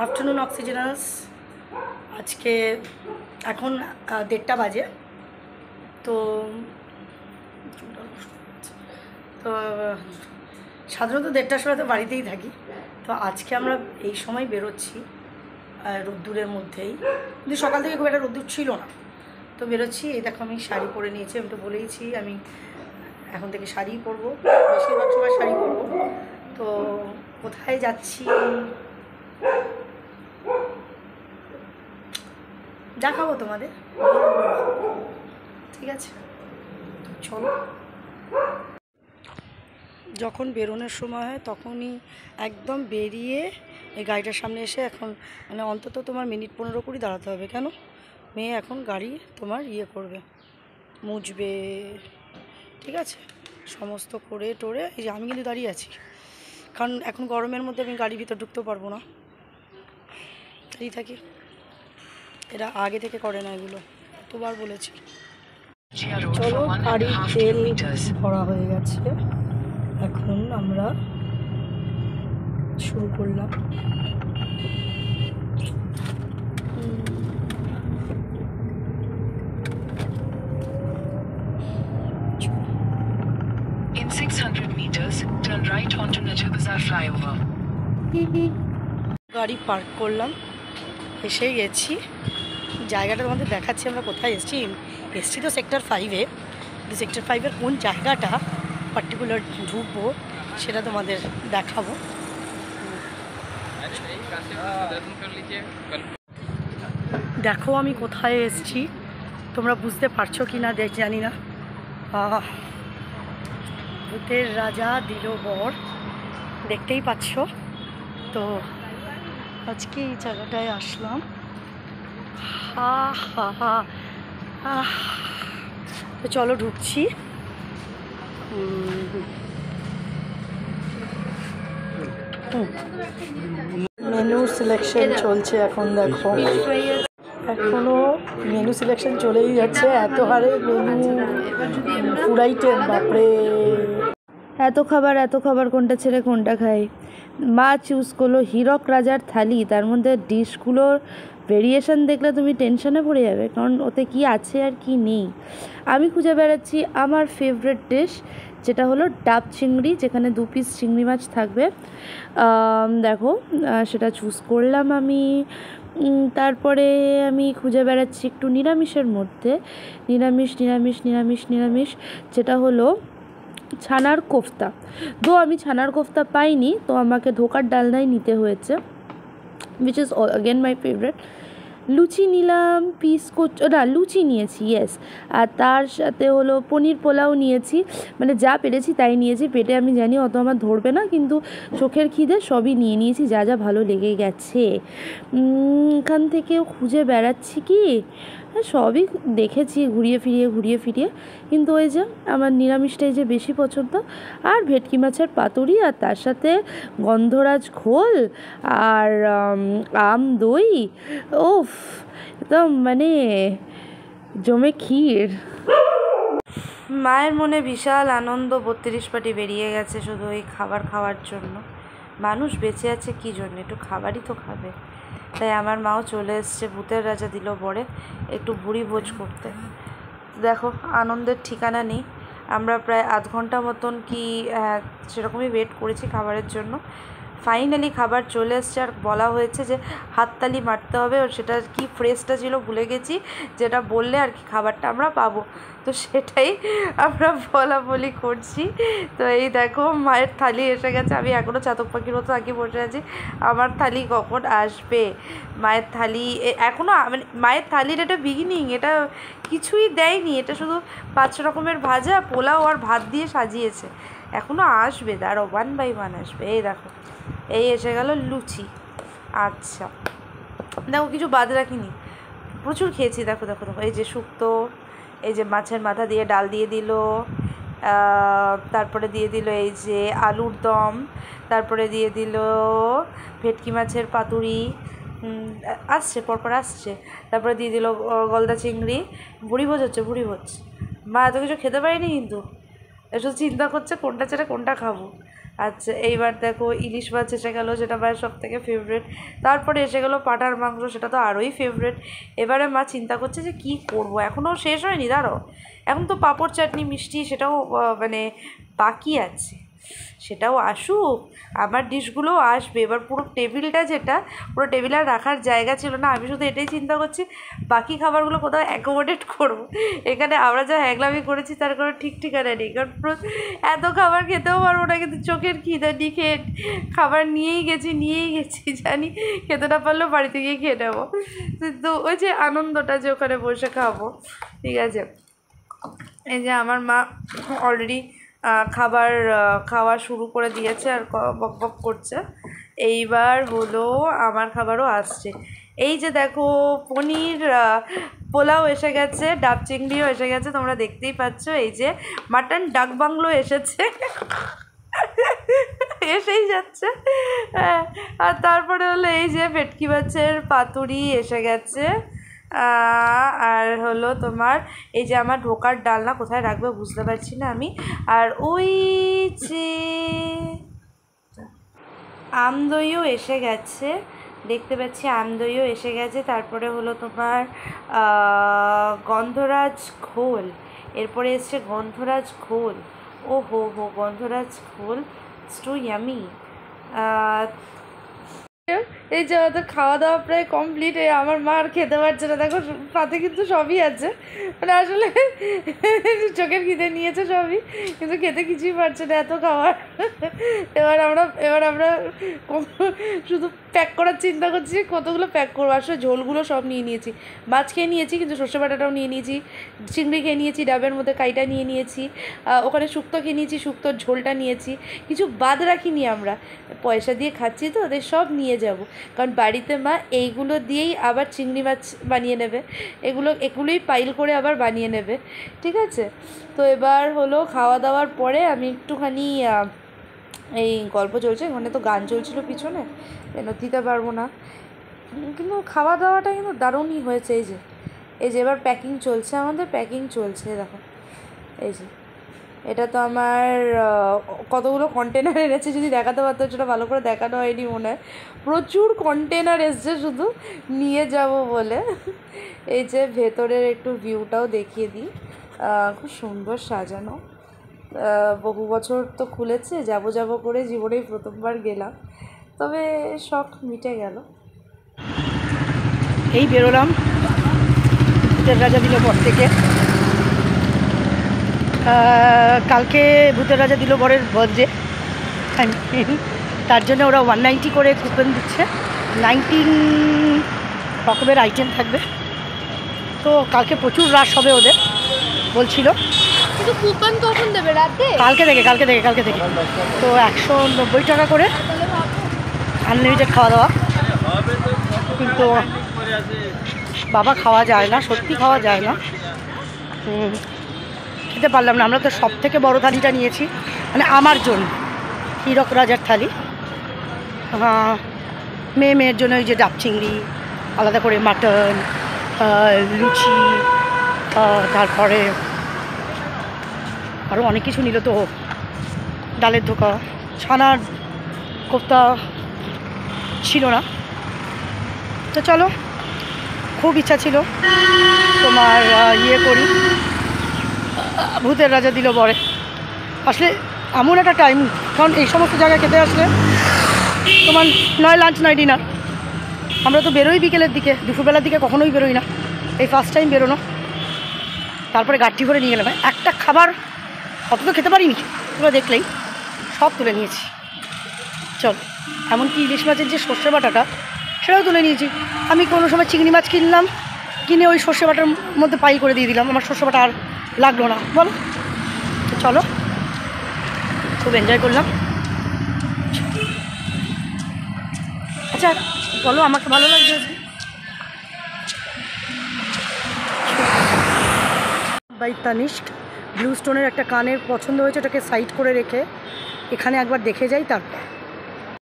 Afternoon ऑक्सीजनास आज के এখন 1:30 বাজে। তো তো সাধারণত 1:30টার সময় তো বাড়িতেই থাকি। তো আজকে আমরা এই সময় বেরোচ্ছি রোদ্দুরের মধ্যেই, কিন্তু সকাল থেকে খুব একটা রোদ্দুর ছিল না। তো বেরোচ্ছি। এই দেখো আমি শাড়ি পরে নিয়েছি, আমি তো বলেইছি আমি এখন থেকে শাড়ি পরবো, বেশিরভাগ সময় শাড়ি পরবো। তো কোথায় যাচ্ছি দেখাবো তোমাদের, ঠিক আছে? চলো। যখন বেরোনোর সময় হয় তখনই একদম বেরিয়ে এই গাড়িটার সামনে এসে, এখন মানে অন্তত তোমার মিনিট 15-20 দাঁড়াতে হবে। কেন? মেয়ে এখন গাড়ি তোমার করবে, মুছবে, ঠিক আছে? সমস্ত করে টোরে এই যে আমি কিন্তু দাঁড়িয়ে আছি, কারণ এখন গরমের মধ্যে আমি গাড়ির ভিতর ঢুকতেও পারবো না, দাঁড়িয়ে থাকি। এরা আগে থেকে করে না এগুলো, কতবার বলেছি। চলো, গাড়ির তেল ভরা হয়ে গেছে, এখন আমরা শুরু করলাম। In 600 meters, turn right onto Najal Bazaar flyover. গাড়ি পার্ক করলাম, এসে গেছি। জায়গাটা তোমাদের দেখাচ্ছি আমরা কোথায় এসছি তো সেক্টর 5-এ। সেক্টর 5-এর কোন জায়গাটা পার্টিকুলার ঢুকবো সেটা তোমাদের দেখাবো। দেখো আমি কোথায় এসছি, তোমরা বুঝতে পারছো কি না জানি না। ভূতের রাজা দিল বর, দেখতেই পাচ্ছ। তো আজকে এই জায়গাটায় আসলাম। তো চলো ঢুকছি। মেনু সিলেকশন চলছে এখন, দেখো এখনো মেনু সিলেকশন চলেই যাচ্ছে। এত হারে মেনু, ফুড আইটেম, বাপরে! এত খাবার কোনটা ছেড়ে কোনটা খাই। মা চুজ করলো হীরক রাজার থালি, তার মধ্যে ডিশগুলোর ভেরিয়েশন দেখলে তুমি টেনশনে পড়ে যাবে, কারণ ওতে কি আছে আর কি নেই। আমি খুঁজে বেড়াচ্ছি আমার ফেভারিট ডিশ, যেটা হলো ডাব চিংড়ি, যেখানে 2 পিস চিংড়ি মাছ থাকবে। দেখো সেটা চুজ করলাম আমি। তারপরে আমি খুঁজে বেড়াচ্ছি একটু নিরামিষের মধ্যে, নিরামিষ যেটা হলো ছানার কোফতা। আমি ছানার কোফতা পাইনি, তো আমাকে ধোকার ডালনাই নিতে হয়েছে, which is again my favourite. লুচি নিলাম, লুচি নিয়েছি, ইয়েস। আর তার সাথে হলো পনির পোলাও নিয়েছি, মানে যা পেরেছি তাই নিয়েছি। পেটে আমি জানি অত আমার ধরবে না, কিন্তু চোখের খিদে সবই নিয়ে নিয়েছি, যা যা ভালো লেগে গেছে। এখান থেকেও খুঁজে বেড়াচ্ছি কি, সবই দেখেছি ঘুরিয়ে ফিরিয়ে, কিন্তু ওই যে আমার নিরামিষটাই যে বেশি পছন্দ। আর ভেটকি মাছের পাতুরি, আর তার সাথে গন্ধরাজ ঘোল আর আম দই, ওফ, একদম মানে জমে ক্ষীর। মায়ের মনে বিশাল আনন্দ, 32 পাটি বেরিয়ে গেছে শুধু এই খাবার খাওয়ার জন্য। মানুষ বেঁচে আছে কী জন্য? একটু খাবারই তো খাবে। তাই আমার মাও চলে এসছে ভূতের রাজা দিল বরে একটু ভুড়ি ভোজ করতে। দেখো আনন্দের ঠিকানা নেই। আমরা প্রায় আধ ঘন্টা মতন কি সেরকমই ওয়েট করেছি খাবারের জন্য। ফাইনালি খাবার চলে এসছে, আর বলা হয়েছে যে হাততালি মারতে হবে। সেটা কি ফ্রেশটা ছিল ভুলে গেছি, যেটা বললে আর কি খাবারটা আমরা পাবো, তো সেটাই আমরা বলি করছি। তো এই দেখো মায়ের থালি এসে গেছে। আমি এখনও চাতক পাখির মতো আগে বসে আছি, আমার থালি কখন আসবে। মায়ের থালি এখনও, মানে মায়ের থালির এটা বিগিনিং, এটা কিছুই দেয়নি, এটা শুধু 5 রকমের ভাজা, পোলাও আর ভাত দিয়ে সাজিয়েছে। এখনও আসবে, দাঁড়াও, 1 বাই 1 আসবে। এই দেখো, এই এসে গেল লুচি। আচ্ছা দেখো, কিছু বাদ রাখিনি, প্রচুর খেয়েছি। দেখো, এই যে শুক্তো, এই যে মাছের মাথা দিয়ে ডাল দিয়ে দিল, তারপরে দিয়ে দিল এই যে আলুর দম, তারপরে দিয়ে দিল ভেটকি মাছের পাতুরি, আসছে পরপর আসছে, তারপরে দিয়ে দিল গলদা চিংড়ি। ভুড়ি ভোজ হচ্ছে, ভুড়ি ভোজ। মা এত কিছু খেতে পারিনি, কিন্তু একটু চিন্তা করছে কোনটা ছেড়ে কোনটা খাবো। আচ্ছা এইবার দেখো ইলিশ মাছ এসে গেল, যেটা আমার সব থেকে ফেভারিট। তারপরে এসে গেলো পাঁঠার মাংস, সেটা তো আরোই ফেভারিট। এবারে মা চিন্তা করছে যে কি করব, এখনও শেষ হয়নি, দাঁড়ো এখন তো পাঁপড় চাটনি মিষ্টি সেটাও মানে বাকি আছে, সেটাও আসুক, আমার ডিশগুলোও আসবে। এবার পুরো টেবিলটা, যেটা পুরো টেবিলে আর রাখার জায়গা ছিল না, আমি শুধু এটাই চিন্তা করছি বাকি খাবারগুলো কোথাও অ্যাকোমোডেট করবো। এখানে আমরা যা হ্যাগলামি করেছি তার কোনো ঠিক ঠিকানা নেই, কারণ এত খাবার খেতেও পারবো না, কিন্তু চোখের খিদে খেয়ে খাবার নিয়েই গেছি জানি খেতে না পারলেও বাড়িতে গিয়ে খেয়ে নেবো, কিন্তু ওই যে আনন্দটা যে ওখানে বসে খাবো। ঠিক আছে, এই যে আমার মা অলরেডি খাওয়া শুরু করে দিয়েছে আর বক বক করছে। এইবার হলো আমার খাবারও আসছে। এই যে দেখো পনির পোলাও এসে গেছে, ডাব চিংড়িও এসে গেছে, তোমরা দেখতেই পাচ্ছ। এই যে মাটন ডাক বাংলো এসেছে এসেই যাচ্ছে। আর তারপরে হলো এই যে ভেটকি মাছের পাতুরি এসে গেছে। আর হলো তোমার এই যে আমার ঢোকার ডালনা কোথায় রাখবে বুঝতে পারছি না আমি। আর ওই যে আমদইও এসে গেছে, দেখতে পাচ্ছি আমদইও এসে গেছে। তারপরে হলো তোমার গন্ধরাজ ঘোল, এরপরে এসছে গন্ধরাজ ঘোল। ও হো গন্ধরাজ ঘোল, ইটস টু ইয়ামি। এই যে আমাদের খাওয়া দাওয়া প্রায় কমপ্লিট। আমার মা আর খেতে পারছে না, দেখো পাতে কিন্তু সবই আছে, মানে আসলে চোখের খিদে নিয়েছে সবই, কিন্তু খেতে কিছুই পারছে না, এত খাবার। এবার আমরা শুধু প্যাক করার চিন্তা করছি, কতগুলো প্যাক করবো। আসলে ঝোলগুলো সব নিয়ে নিয়েছি, মাছ খেয়ে নিয়েছি, কিন্তু সর্ষে বাটাটাও নিয়ে নিয়েছি, চিংড়ি খেয়ে নিয়েছি, ডাবের মধ্যে কাইটা নিয়ে নিয়েছি, ওখানে শুক্তো খেয়ে নিয়েছি, শুক্তোর ঝোলটা নিয়েছি, কিছু বাদ রাখিনি। আমরা পয়সা দিয়ে খাচ্ছি তো, ওদের সব নিয়ে যাব, কারণ বাড়িতে মা এইগুলো দিয়েই আবার চিংড়ি মাছ বানিয়ে নেবে, এগুলোই পাইল করে আবার বানিয়ে নেবে। ঠিক আছে, তো এবার হলো খাওয়া দাওয়ার পরে আমি একটুখানি এই গল্প চলছে, ওখানে তো গান চলছিল পিছনে, কেন দিতে পারবো না, কিন্তু খাওয়া দাওয়াটা কিন্তু দারুণই হয়েছে। এই যে এবার প্যাকিং চলছে, আমাদের প্যাকিং চলছে, দেখো এই যে এটা তো আমার কতগুলো কন্টেনার এনেছে, যদি দেখাতে পারতো, সেটা ভালো করে দেখানো হয়নি মনে হয়। প্রচুর কন্টেনার এসছে শুধু নিয়ে যাব বলে। এই যে ভেতরের একটু ভিউটাও দেখিয়ে দিই, খুব সুন্দর সাজানো। বহু বছর তো খুলেছে, যাব করে জীবনেই প্রথমবার গেলাম, তবে শখ মিটে গেল। এই বেরোলাম ভূতের রাজা দিল পর থেকে। কালকে ভূতের রাজা দিল বরের বার্থডে, তার জন্য ওরা 190 করে কুপন দিচ্ছে, 19 রকমের আইটেম থাকবে। তো কালকে প্রচুর রাশ হবে ওদের বলছিল, কিন্তু কুপন কখন দেবে? রাতে? কালকে থেকে। তো 190 টাকা করে আনলিমিটেড খাওয়া দাওয়া, কিন্তু বাবা খাওয়া যায় না, সত্যি খাওয়া যায় না, খেতে পারলাম না। আমরা তো সব থেকে বড়ো থালিটা নিয়েছি, মানে আমার জন্য হীরক রাজার থালি, মেয়ের জন্য ওই যে ডাব চিংড়ি, আলাদা করে মাটন, লুচি, তারপরে আরও অনেক কিছু নিল, তো ডালের ধোকা, ছানার কোফতা ছিল না। তো চলো, খুব ইচ্ছা ছিল তোমার করি, ভূতের রাজা দিল বরে। আসলে এমন একটা টাইম, কারণ এই সমস্ত জায়গায় খেতে আসলে তোমার নয় লাঞ্চ নয় ডিনার, আমরা তো বেরোই বিকেলের দিকে, দুপুরবেলার দিকে কখনোই বেরোই না, এই ফার্স্ট টাইম বেরোনো। তারপরে গাড়ি ভরে নিয়ে গেলাম, একটা খাবার অত তো খেতে পারিনি, তোমরা দেখলেই সব তুলে নিয়েছি। চল, এমনকি ইলিশ মাছের যে সর্ষে বাটাটা সেটাও তুলে নিয়েছি। আমি কোনো সময় চিংড়ি মাছ কিনে ওই সর্ষে বাটার মধ্যে পাই করে দিয়ে দিলাম, আমার সর্ষে বাটা আর লাগলো না, বলো। তো চলো, খুব এনজয় করলাম। আচ্ছা বলো, আমাকে ভালো লাগছে। বাই তানিষ্ক ব্লু স্টোনের একটা কানের পছন্দ হয়েছে, ওটাকে সাইড করে রেখে এখানে একবার দেখে যাই, তারপর